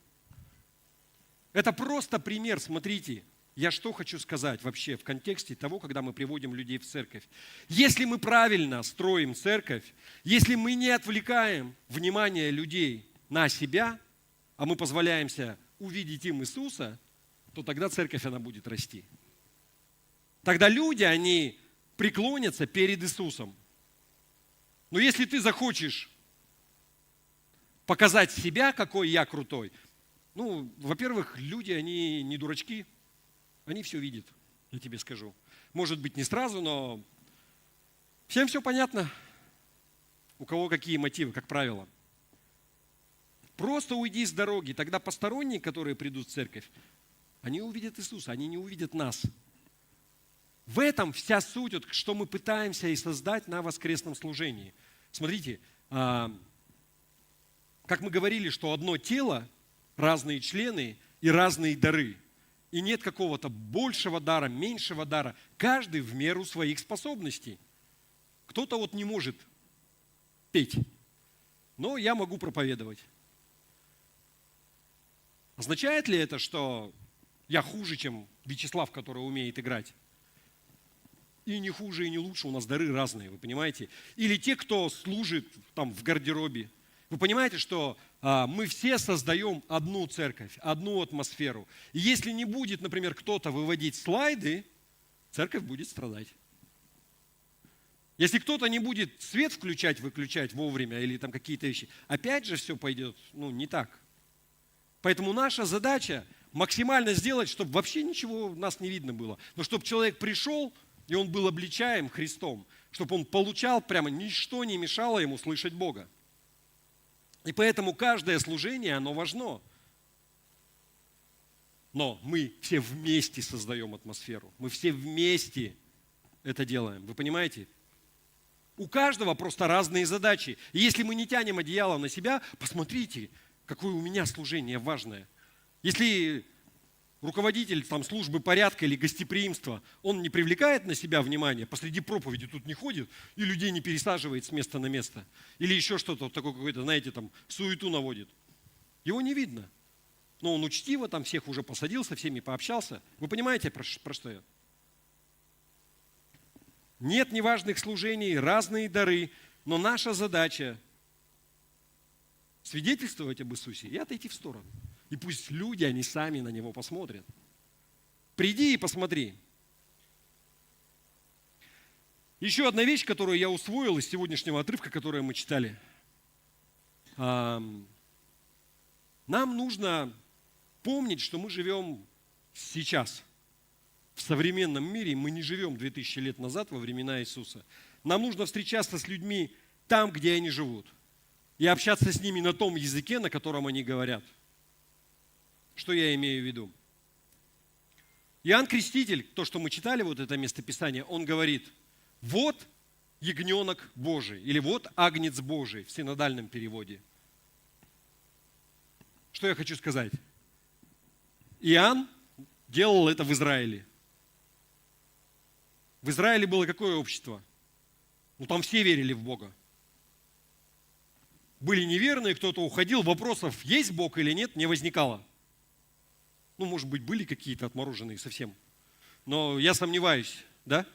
S1: Это просто пример, смотрите. Я что хочу сказать вообще в контексте того, когда мы приводим людей в церковь. Если мы правильно строим церковь, если мы не отвлекаем внимание людей на себя, а мы позволяемся увидеть им Иисуса, то тогда церковь, она будет расти. Тогда люди, они преклонятся перед Иисусом. Но если ты захочешь показать себя, какой я крутой, во-первых, люди, они не дурачки, они все видят, я тебе скажу. Может быть, не сразу, но всем все понятно, у кого какие мотивы, как правило. Просто уйди с дороги, тогда посторонние, которые придут в церковь, они увидят Иисуса, они не увидят нас. В этом вся суть, что мы пытаемся и создать на воскресном служении. Смотрите, как мы говорили, что одно тело, разные члены и разные дары. И нет какого-то большего дара, меньшего дара. Каждый в меру своих способностей. Кто-то не может петь, но я могу проповедовать. Означает ли это, что я хуже, чем Вячеслав, который умеет играть? И не хуже, и не лучше, у нас дары разные, вы понимаете? Или те, кто служит там в гардеробе. Вы понимаете, что мы все создаем одну церковь, одну атмосферу. И если не будет, например, кто-то выводить слайды, церковь будет страдать. Если кто-то не будет свет включать, выключать вовремя или там какие-то вещи, опять же все пойдет не так. Поэтому наша задача максимально сделать, чтобы вообще ничего нас не видно было. Но чтобы человек пришел, и он был обличаем Христом, чтобы он получал прямо, ничто не мешало ему слышать Бога. И поэтому каждое служение, оно важно. Но мы все вместе создаем атмосферу. Мы все вместе это делаем. Вы понимаете? У каждого просто разные задачи. И если мы не тянем одеяло на себя, посмотрите, какое у меня служение важное. Если руководитель службы порядка или гостеприимства, он не привлекает на себя внимание, посреди проповеди тут не ходит и людей не пересаживает с места на место. Или еще что-то такое какое-то, суету наводит. Его не видно. Но он учтиво всех уже посадил, со всеми пообщался. Вы понимаете, про что я? Нет неважных служений, разные дары, но наша задача свидетельствовать об Иисусе и отойти в сторону. И пусть люди, они сами на Него посмотрят. Приди и посмотри. Еще одна вещь, которую я усвоил из сегодняшнего отрывка, который мы читали. Нам нужно помнить, что мы живем сейчас. В современном мире мы не живем 2000 лет назад, во времена Иисуса. Нам нужно встречаться с людьми там, где они живут. И общаться с ними на том языке, на котором они говорят. Что я имею в виду? Иоанн Креститель, то, что мы читали, это местописание, он говорит, вот ягненок Божий, или вот агнец Божий в синодальном переводе. Что я хочу сказать? Иоанн делал это в Израиле. В Израиле было какое общество? Там все верили в Бога. Были неверные, кто-то уходил, вопросов, есть Бог или нет, не возникало. Может быть, были какие-то отмороженные совсем. Но я сомневаюсь, да?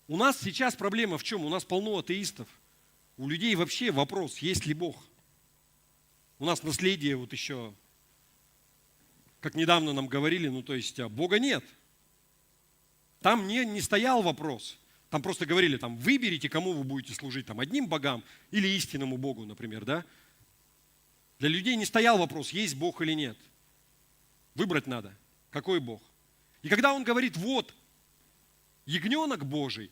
S1: У нас сейчас проблема в чем? У нас полно атеистов. У людей вообще вопрос, есть ли Бог. У нас наследие еще, как недавно нам говорили, Бога нет. Там не стоял вопрос. Там просто говорили, выберите, кому вы будете служить, одним богам или истинному Богу, например, да? Для людей не стоял вопрос, есть Бог или нет. Выбрать надо, какой Бог. И когда он говорит, вот, ягненок Божий,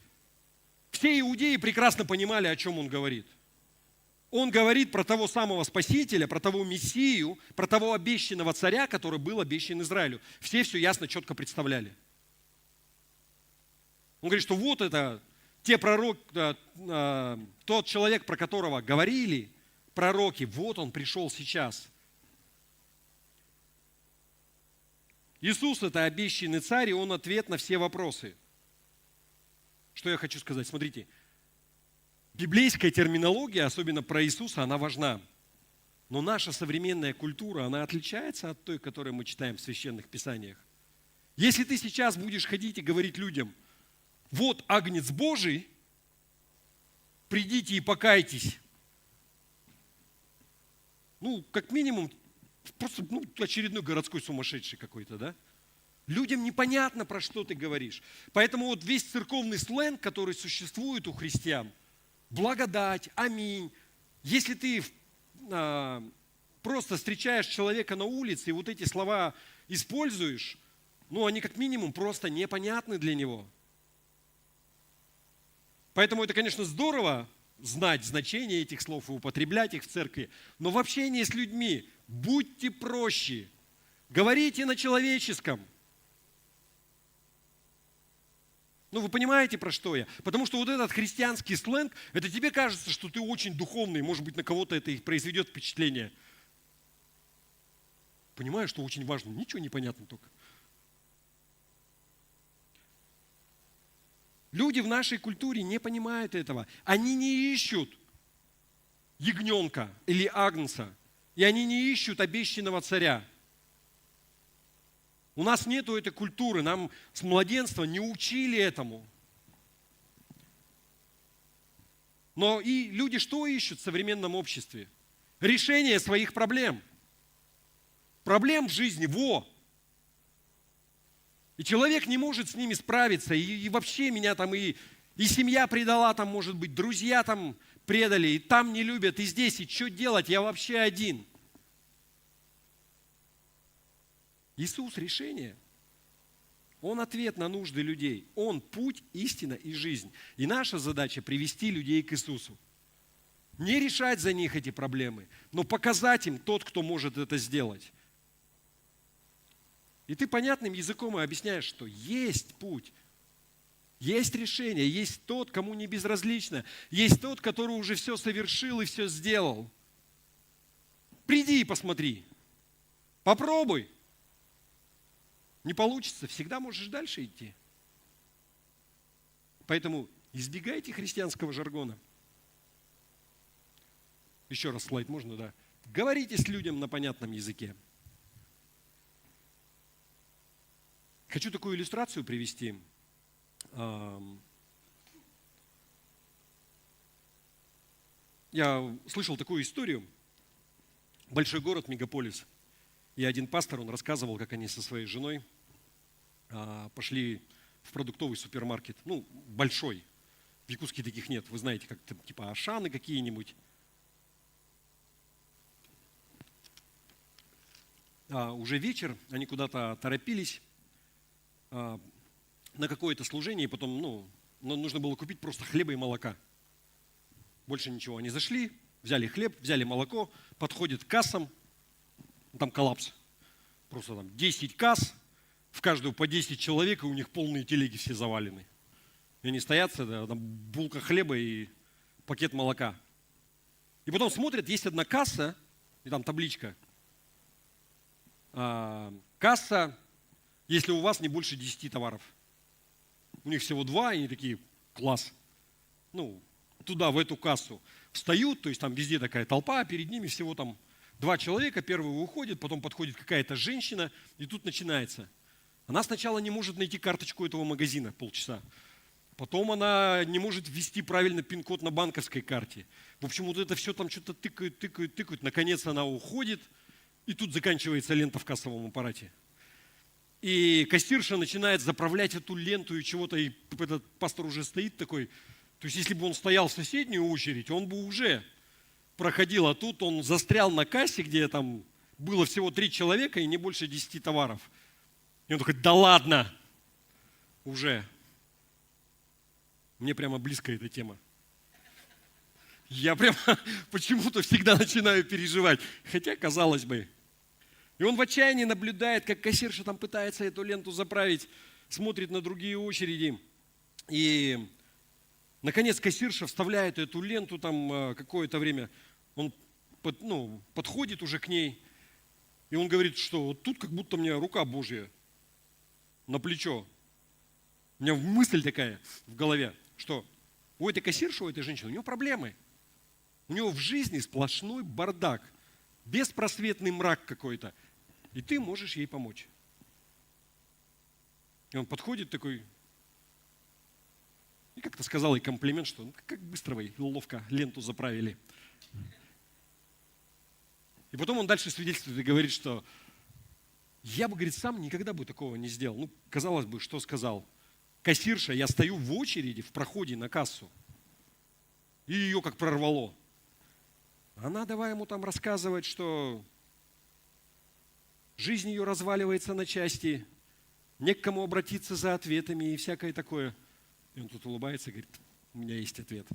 S1: Все иудеи прекрасно понимали, о чем он говорит. Он говорит про того самого Спасителя, про того Мессию, про того обещанного царя, который был обещан Израилю. Все ясно, четко представляли. Он говорит, что вот это тот человек, про которого говорили пророки, вот он пришел сейчас. Иисус – это обещанный царь, и он ответ на все вопросы. Что я хочу сказать? Смотрите, библейская терминология, особенно про Иисуса, она важна. Но наша современная культура, она отличается от той, которую мы читаем в священных писаниях. Если ты сейчас будешь ходить и говорить людям, вот Агнец Божий, придите и покайтесь. Как минимум, просто очередной городской сумасшедший какой-то, да? Людям непонятно, про что ты говоришь. Поэтому вот весь церковный сленг, который существует у христиан, благодать, аминь. Если ты просто встречаешь человека на улице и вот эти слова используешь, они как минимум просто непонятны для него. Поэтому это, конечно, здорово знать значение этих слов и употреблять их в церкви, но в общении с людьми будьте проще, говорите на человеческом. Вы понимаете, про что я? Потому что вот этот христианский сленг, это тебе кажется, что ты очень духовный, может быть, на кого-то это и произведет впечатление. Понимаю, что очень важно, ничего не понятно только. Люди в нашей культуре не понимают этого. Они не ищут ягненка или агнца, и они не ищут обещанного царя. У нас нету этой культуры, нам с младенства не учили этому. Но и люди что ищут в современном обществе? Решение своих проблем. Проблем в жизни, И человек не может с ними справиться, и вообще меня там и семья предала, там, может быть, друзья там предали, и там не любят, и здесь, и что делать, я вообще один. Иисус – решение. Он ответ на нужды людей. Он – путь, истина и жизнь. И наша задача – привести людей к Иисусу. Не решать за них эти проблемы, но показать им тот, кто может это сделать. И ты понятным языком и объясняешь, что есть путь, есть решение, есть тот, кому не безразлично, есть тот, который уже все совершил и все сделал. Приди и посмотри, попробуй. Не получится, всегда можешь дальше идти. Поэтому избегайте христианского жаргона. Еще раз слайд можно, да? Говорите с людям на понятном языке. Хочу такую иллюстрацию привести. Я слышал такую историю. Большой город, мегаполис. И один пастор, он рассказывал, как они со своей женой пошли в продуктовый супермаркет. Большой. В Якутске таких нет. Вы знаете, как типа Ашаны какие-нибудь. Уже вечер, они куда-то торопились на какое-то служение, и потом, нужно было купить просто хлеба и молока. Больше ничего. Они зашли, взяли хлеб, взяли молоко, подходят к кассам, там коллапс. Просто там 10 касс, в каждую по 10 человек, и у них полные телеги все завалены. И они стоят, там булка хлеба и пакет молока. И потом смотрят, есть одна касса, и там табличка. Касса, если у вас не больше 10 товаров. У них всего 2, и они такие, класс. Туда, в эту кассу встают, то есть там везде такая толпа, а перед ними всего там 2 человека, первый уходит, потом подходит какая-то женщина, и тут начинается. Она сначала не может найти карточку этого магазина полчаса. Потом она не может ввести правильно пин-код на банковской карте. В общем, вот это все там что-то тыкают. Наконец она уходит, и тут заканчивается лента в кассовом аппарате. И кассирша начинает заправлять эту ленту и чего-то, и этот пастор уже стоит такой. То есть, если бы он стоял в соседнюю очередь, он бы уже проходил, а тут он застрял на кассе, где там было всего 3 человека и не больше 10 товаров. И он такой, да ладно, уже. Мне прямо близка эта тема. Я прямо почему-то всегда начинаю переживать. Хотя, казалось бы. И он в отчаянии наблюдает, как кассирша там пытается эту ленту заправить, смотрит на другие очереди. И, наконец, кассирша вставляет эту ленту там какое-то время. Он подходит уже к ней. И он говорит, что вот тут как будто мне рука Божья на плечо. У меня мысль такая в голове, что у этой кассирши, у этой женщины, у нее проблемы. У него в жизни сплошной бардак, беспросветный мрак какой-то. И ты можешь ей помочь. И он подходит такой, и как-то сказал ей комплимент, что как быстро вы ловко ленту заправили. И потом он дальше свидетельствует и говорит, что я бы, говорит, сам никогда бы такого не сделал. Ну, казалось бы, что сказал. Кассирша, я стою в очереди, в проходе на кассу, и ее как прорвало. Она давай ему там рассказывать, что жизнь ее разваливается на части, не к кому обратиться за ответами и всякое такое. И он тут улыбается и говорит, у меня есть ответ.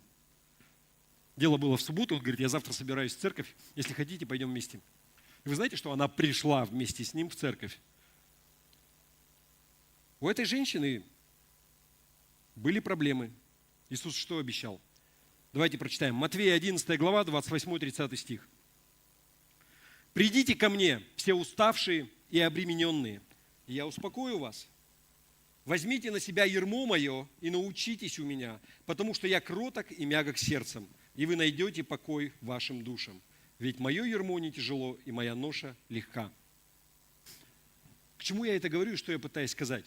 S1: Дело было в субботу, он говорит, я завтра собираюсь в церковь, если хотите, пойдем вместе. И вы знаете, что она пришла вместе с ним в церковь? У этой женщины были проблемы. Иисус что обещал? Давайте прочитаем. Матвея 11 глава, 28-30 стих. «Придите ко мне, все уставшие и обремененные, и я успокою вас. Возьмите на себя ярмо мое и научитесь у меня, потому что я кроток и мягок сердцем, и вы найдете покой вашим душам. Ведь мое ярмо не тяжело, и моя ноша легка». К чему я это говорю и что я пытаюсь сказать?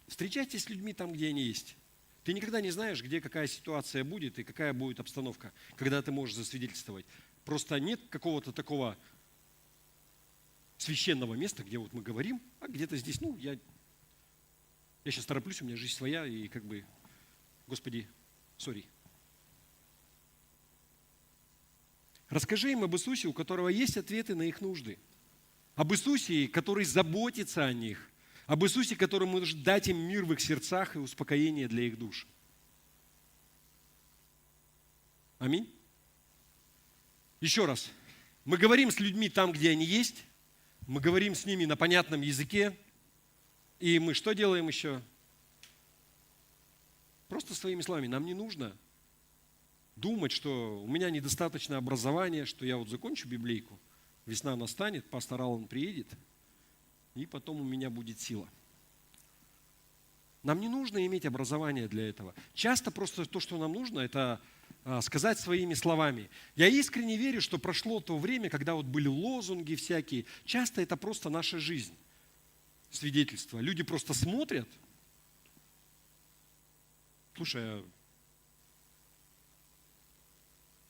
S1: Встречайтесь с людьми там, где они есть. Ты никогда не знаешь, где какая ситуация будет и какая будет обстановка, когда ты можешь засвидетельствовать. Просто нет какого-то такого священного места, где вот мы говорим, а где-то здесь, я сейчас тороплюсь, у меня жизнь своя, и как бы, Господи, сори. Расскажи им об Иисусе, у которого есть ответы на их нужды. Об Иисусе, который заботится о них. Об Иисусе, который может дать им мир в их сердцах и успокоение для их душ. Аминь. Еще раз. Мы говорим с людьми там, где они есть. Мы говорим с ними на понятном языке. И мы что делаем еще? Просто своими словами. Нам не нужно думать, что у меня недостаточно образования, что я вот закончу библейку, весна настанет, пастор Аллан приедет, и потом у меня будет сила. Нам не нужно иметь образование для этого. Часто просто то, что нам нужно, это сказать своими словами. Я искренне верю, что прошло то время, когда вот были лозунги всякие. Часто это просто наша жизнь, свидетельство. Люди просто смотрят. Слушай,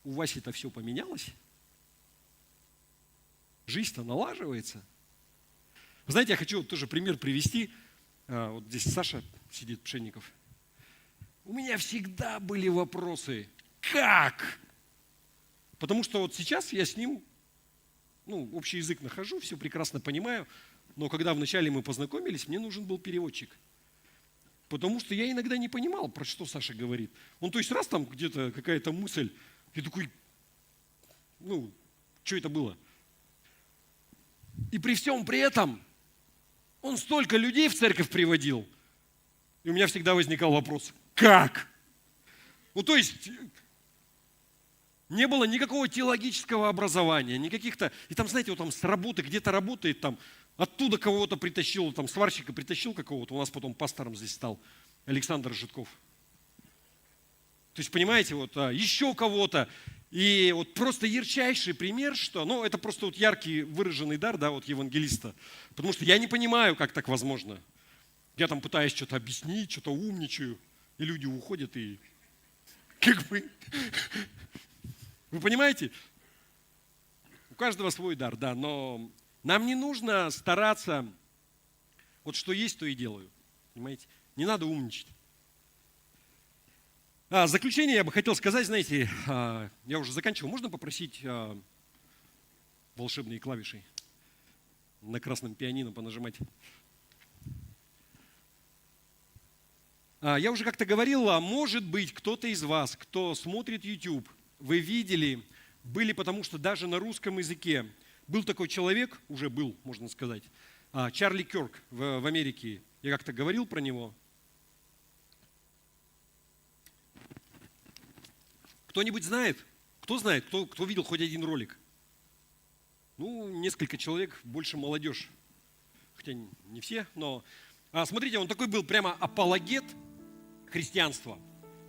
S1: у Васи-то все поменялось? Жизнь-то налаживается? Знаете, я хочу вот тоже пример привести. Вот здесь Саша сидит, Пшенников. У меня всегда были вопросы. Как? Потому что вот сейчас я с ним, общий язык нахожу, все прекрасно понимаю. Но когда вначале мы познакомились, мне нужен был переводчик. Потому что я иногда не понимал, про что Саша говорит. Он то есть раз там где-то какая-то мысль, и такой, что это было? И при всем при этом он столько людей в церковь приводил. И у меня всегда возникал вопрос, как? То есть не было никакого теологического образования, никаких-то... И там, знаете, вот там с работы, где-то работает, там оттуда кого-то притащил, там сварщика притащил какого-то, у нас потом пастором здесь стал Александр Житков. То есть, понимаете, вот еще кого-то. И вот просто ярчайший пример, что, это просто вот яркий выраженный дар, вот евангелиста. Потому что я не понимаю, как так возможно. Я там пытаюсь что-то объяснить, что-то умничаю, и люди уходят, и как бы... Вы понимаете? У каждого свой дар, но нам не нужно стараться, вот что есть, то и делаю. Понимаете? Не надо умничать. В заключение я бы хотел сказать, знаете, я уже заканчивал, можно попросить волшебные клавиши на красном пианино понажимать? Я уже как-то говорил, может быть, кто-то из вас, кто смотрит YouTube, вы видели, были, потому что даже на русском языке был такой человек, уже был, можно сказать, Чарли Кёрк в Америке. Я как-то говорил про него. Кто-нибудь знает? Кто знает? Кто видел хоть один ролик? Ну, несколько человек, больше молодежь. Хотя не все, но... Смотрите, он такой был прямо апологет христианства.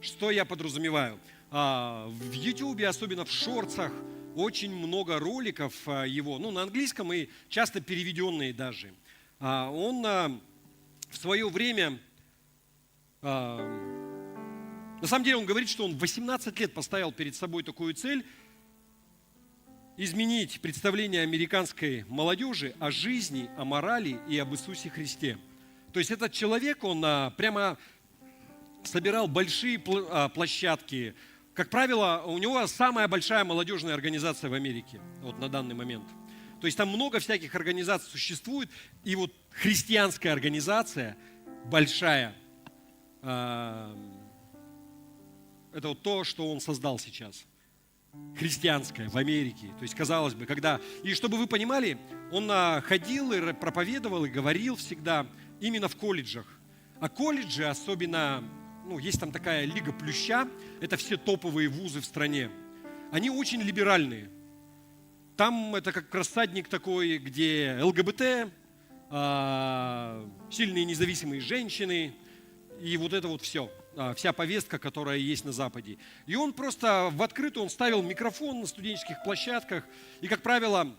S1: Что я подразумеваю? В Ютубе, особенно в шортсах, очень много роликов его, ну, на английском и часто переведенные даже. Он в свое время, на самом деле он говорит, что он в 18 лет поставил перед собой такую цель изменить представление американской молодежи о жизни, о морали и об Иисусе Христе. То есть этот человек, он прямо собирал большие площадки. Как правило, у него самая большая молодежная организация в Америке вот на данный момент. То есть там много всяких организаций существует, и вот христианская организация большая, это вот то, что он создал сейчас. Христианская в Америке. То есть, казалось бы, когда... И чтобы вы понимали, он ходил и проповедовал, и говорил всегда именно в колледжах. А колледжи, особенно, ну, есть там такая Лига Плюща, это все топовые вузы в стране. Они очень либеральные. Там это как рассадник такой, где ЛГБТ, сильные независимые женщины и вот это вот все. Вся повестка, которая есть на Западе. И он просто в открытую, он ставил микрофон на студенческих площадках и, как правило,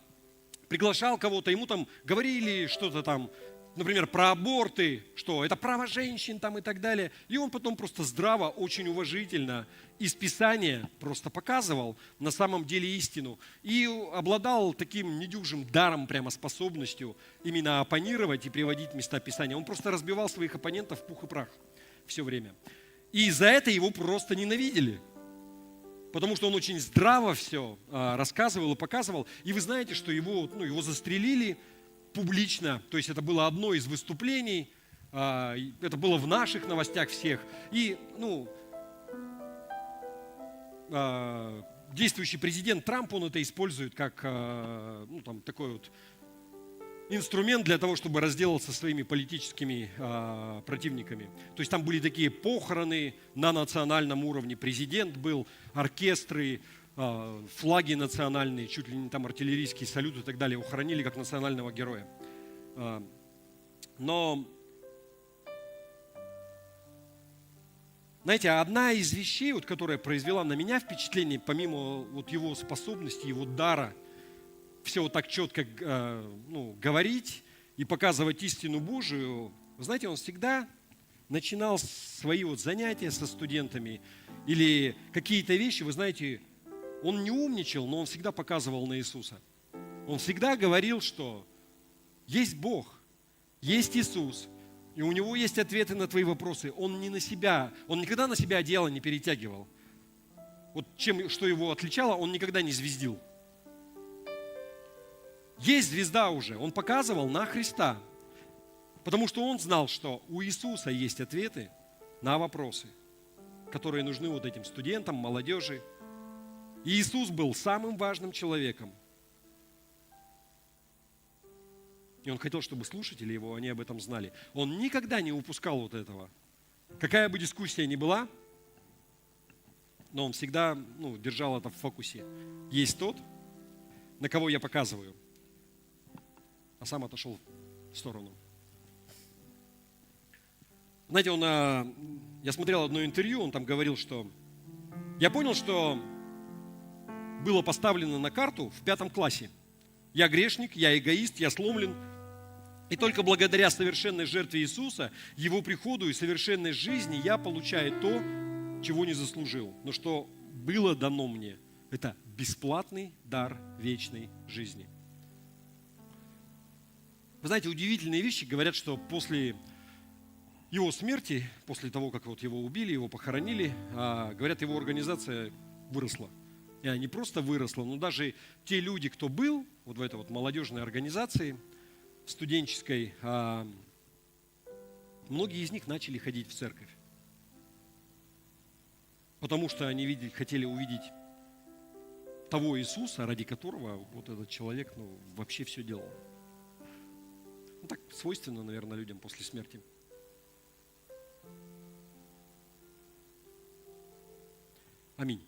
S1: приглашал кого-то, ему там говорили что-то там, например, про аборты, что это право женщин там и так далее. И он потом просто здраво, очень уважительно из Писания просто показывал на самом деле истину. И обладал таким недюжим даром, прямо способностью именно оппонировать и приводить места Писания. Он просто разбивал своих оппонентов в пух и прах все время. И за это его просто ненавидели. Потому что он очень здраво все рассказывал и показывал. И вы знаете, что его застрелили публично. То есть это было одно из выступлений. Это было в наших новостях всех. И действующий президент Трамп, он это использует как такой вот инструмент для того, чтобы разделаться со своими политическими противниками. То есть там были такие похороны на национальном уровне. Президент был, оркестры, флаги национальные, чуть ли не там артиллерийские салюты и так далее. Его хоронили как национального героя. Но, знаете, одна из вещей, вот, которая произвела на меня впечатление, помимо вот его способности, его дара, все вот так четко говорить и показывать истину Божию. Вы знаете, он всегда начинал свои вот занятия со студентами или какие-то вещи, вы знаете, он не умничал, но он всегда показывал на Иисуса. Он всегда говорил, что есть Бог, есть Иисус, и у Него есть ответы на твои вопросы. Он не на себя, он никогда на себя одеяло не перетягивал. Вот что его отличало, он никогда не звездил. Есть звезда уже, он показывал на Христа, потому что он знал, что у Иисуса есть ответы на вопросы, которые нужны вот этим студентам, молодежи. И Иисус был самым важным человеком. И он хотел, чтобы слушатели его, они об этом знали. Он никогда не упускал вот этого. Какая бы дискуссия ни была, но он всегда держал это в фокусе. Есть тот, на кого я показываю, а сам отошел в сторону. Знаете, я смотрел одно интервью, он там говорил, что я понял, что было поставлено на карту в 5 классе. Я грешник, я эгоист, я сломлен. И только благодаря совершенной жертве Иисуса, Его приходу и совершенной жизни я получаю то, чего не заслужил. Но что было дано мне, это бесплатный дар вечной жизни. Вы знаете, удивительные вещи говорят, что после его смерти, после того, как вот его убили, его похоронили, говорят, его организация выросла. И она не просто выросла, но даже те люди, кто был вот в этой вот молодежной организации, студенческой, многие из них начали ходить в церковь. потому что они хотели увидеть того Иисуса, ради которого вот этот человек вообще все делал. Так свойственно, наверное, людям после смерти. Аминь.